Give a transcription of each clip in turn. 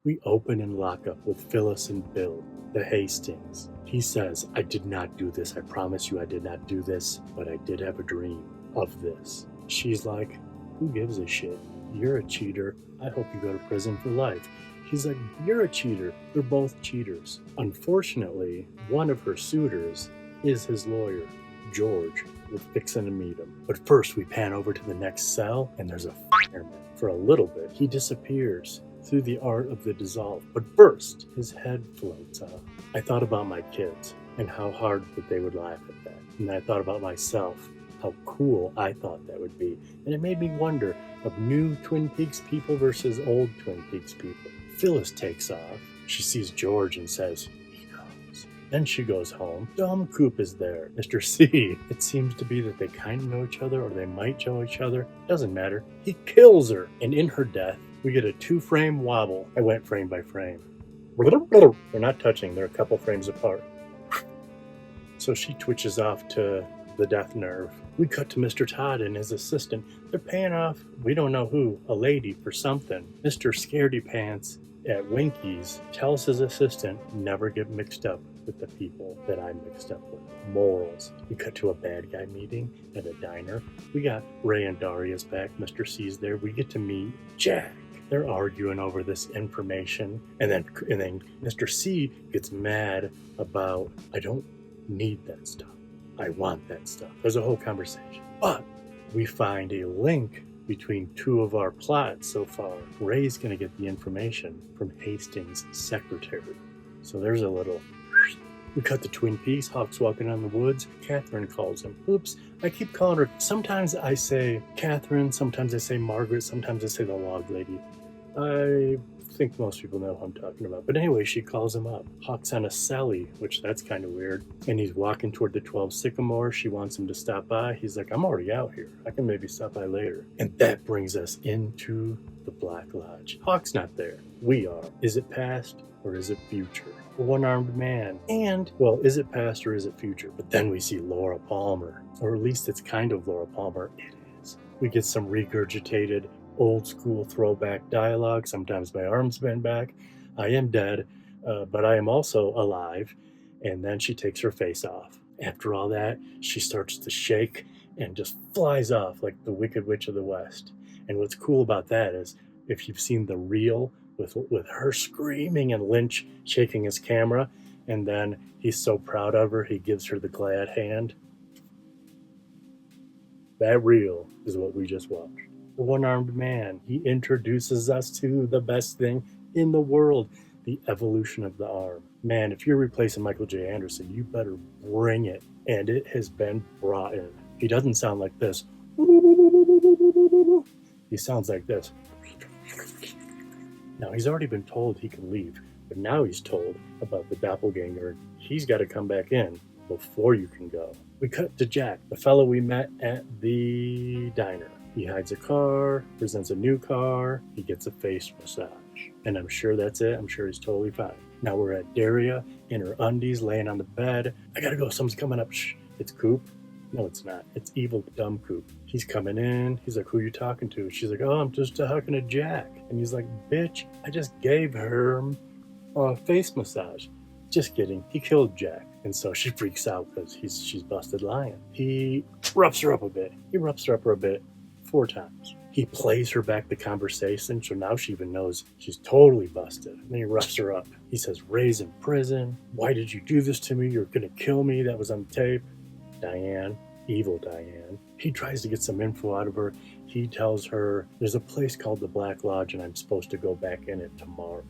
We open and lock up with Phyllis and Bill, the Hastings. He says, I did not do this. I promise you I did not do this, but I did have a dream of this. She's like, who gives a shit? You're a cheater. I hope you go to prison for life. He's like, you're a cheater. They're both cheaters. Unfortunately, one of her suitors is his lawyer, George. We're fixing to meet him. But first, we pan over to the next cell, and there's a fireman. For a little bit, he disappears through the art of the dissolve. But first, his head floats up. I thought about my kids and how hard that they would laugh at that. And I thought about myself, how cool I thought that would be. And it made me wonder of new Twin Peaks people versus old Twin Peaks people. Phyllis takes off. She sees George and says, he goes. Then she goes home. Dumb Coop is there. Mr. C. It seems to be that they kind of know each other or they might know each other. Doesn't matter. He kills her. And in her death, we get a 2-frame wobble. I went frame by frame. They're not touching. They're a couple frames apart. So she twitches off to the death nerve. We cut to Mr. Todd and his assistant. They're paying off, we don't know who, a lady for something. Mr. Scaredy Pants at Winky's tells his assistant, never get mixed up with the people that I'm mixed up with. Morals. We cut to a bad guy meeting at a diner. We got Ray and Darius back. Mr. C's there. We get to meet Jack. They're arguing over this information. And then Mr. C gets mad about, I don't need that stuff. I want that stuff. There's a whole conversation. But we find a link between two of our plots so far. Ray's going to get the information from Hastings' secretary. So there's a little... We cut to Twin Peaks. Hawk's walking on the woods. Catherine calls him. Oops, I keep calling her. Sometimes I say Catherine, sometimes I say Margaret, sometimes I say the log lady. I think most people know who I'm talking about. But anyway, she calls him up. Hawk's on a celly, which that's kind of weird. And he's walking toward the 12 Sycamore. She wants him to stop by. He's like, I'm already out here. I can maybe stop by later. And that brings us into the Black Lodge. Hawk's not there. We are. Is it past or is it future? A one-armed man. And, well, is it past or is it future? But then we see Laura Palmer. Or at least it's kind of Laura Palmer. It is. We get some regurgitated old school throwback dialogue. Sometimes my arms bend back. I am dead, but I am also alive. And then she takes her face off. After all that, she starts to shake and just flies off like the Wicked Witch of the West. And what's cool about that is if you've seen the reel with her screaming and Lynch shaking his camera, and then he's so proud of her, he gives her the glad hand. That reel is what we just watched. The one-armed man. He introduces us to the best thing in the world, the evolution of the arm. Man, if you're replacing Michael J. Anderson, you better bring it. And it has been brought in. He doesn't sound like this. He sounds like this. Now, he's already been told he can leave, but now he's told about the doppelganger. He's got to come back in before you can go. We cut to Jack, the fellow we met at the diner. He hides a car, presents a new car, he gets a face massage. And I'm sure that's it. I'm sure he's totally fine. Now we're at Daria in her undies, laying on the bed. I gotta go, someone's coming up. Shh, it's Coop. No, it's not. It's evil, dumb Coop. He's coming in. He's like, who are you talking to? She's like, oh, I'm just talking to Jack. And he's like, bitch, I just gave her a face massage. Just kidding. He killed Jack. And so she freaks out because she's busted lying. He roughs her up a bit. He roughs her up a bit 4 times. He plays her back the conversation, so now she even knows she's totally busted. And then he roughs her up. He says, Ray's in prison. Why did you do this to me? You're going to kill me. That was on tape. Diane, evil Diane. He tries to get some info out of her. He tells her there's a place called the Black Lodge and I'm supposed to go back in it tomorrow.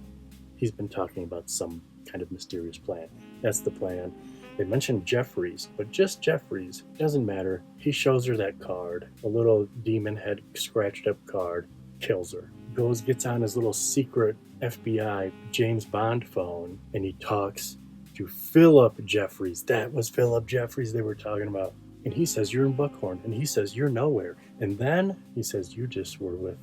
He's been talking about some kind of mysterious plan. That's the plan. They mentioned Jeffries, but just Jeffries. Doesn't matter. He shows her that card, a little demon head scratched up card, kills her. Goes, gets on his little secret FBI James Bond phone, and he talks to Philip Jeffries. That was Philip Jeffries they were talking about. And he says, you're in Buckhorn. And he says, you're nowhere. And then he says, you just were with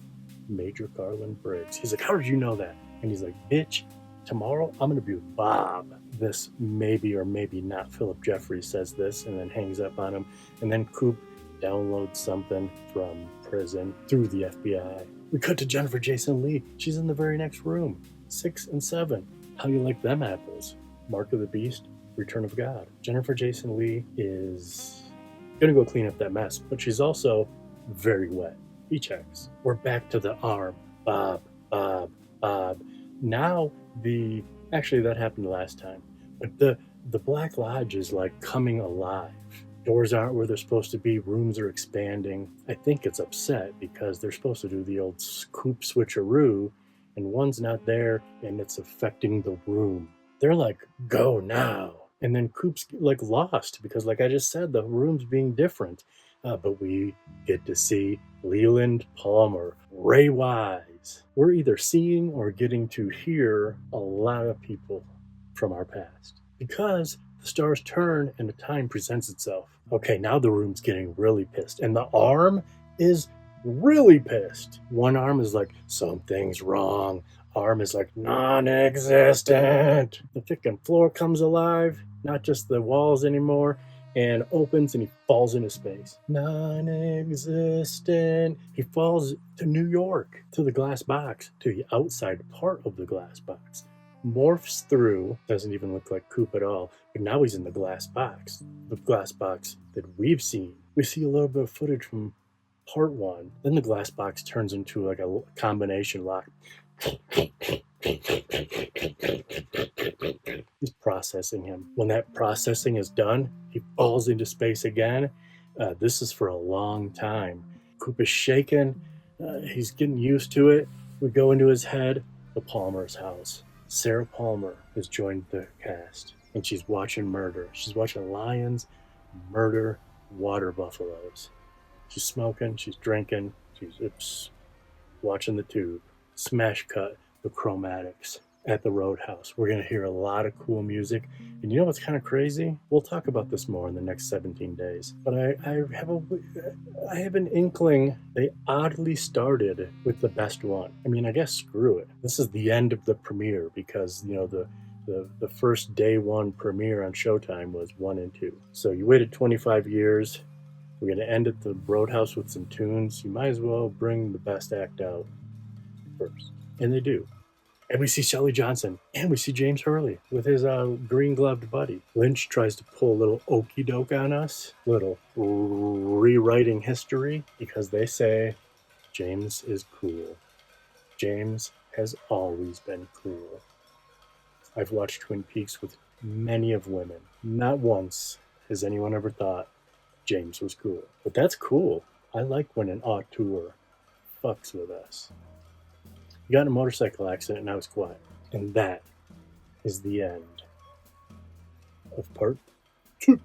Major Garland Briggs. He's like, how did you know that? And he's like, bitch, tomorrow I'm going to be with Bob. This maybe or maybe not Philip Jeffries says this and then hangs up on him. And then Coop downloads something from prison through the FBI. We cut to Jennifer Jason Leigh. She's in the very next room. 6 and 7. How you like them apples? Mark of the Beast, Return of God. Jennifer Jason Leigh is gonna go clean up that mess, but she's also very wet. He checks. We're back to the arm. Bob, Bob, Bob. Now actually that happened last time, but the Black Lodge is like coming alive. Doors aren't where they're supposed to be. Rooms are expanding. I think it's upset because they're supposed to do the old scoop switcheroo, and one's not there, and it's affecting the room. They're like, go now. And then Coop's like lost because, like I just said, the room's being different. But we get to see Leland Palmer, Ray Wise. We're either seeing or getting to hear a lot of people from our past because the stars turn and the time presents itself. Okay, now the room's getting really pissed, and the arm is really pissed. One arm is like, something's wrong. Arm is like, non-existent. The freaking floor comes alive, not just the walls anymore, and opens, and he falls into space. Non-existent. He falls to New York, to the glass box, to the outside part of the glass box. Morphs through, doesn't even look like Coop at all, but now he's in the glass box that we've seen. We see a little bit of footage from part 1. Then the glass box turns into like a combination lock. He's processing him. When that processing is done, he falls into space again. This is for a long time. Coop is shaken. He's getting used to it. We go into his head, the Palmer's house. Sarah Palmer has joined the cast, and she's watching murder. She's watching lions murder water buffaloes. She's smoking, she's drinking, she's watching the tube. Smash cut, the chromatics at the Roadhouse. We're going to hear a lot of cool music. And you know what's kind of crazy? We'll talk about this more in the next 17 days. But I have an inkling they oddly started with the best one. I mean, I guess screw it. This is the end of the premiere because, you know, the first day one premiere on Showtime was 1 and 2. So you waited 25 years. We're going to end at the Roadhouse with some tunes. You might as well bring the best act out first. And they do. And we see Shelley Johnson, and we see James Hurley with his green-gloved buddy. Lynch tries to pull a little okey doke on us, little rewriting history, because they say James is cool. James has always been cool. I've watched Twin Peaks with many of women. Not once has anyone ever thought James was cool. But that's cool. I like when an auteur fucks with us. He got in a motorcycle accident and I was quiet. And that is the end of part 2.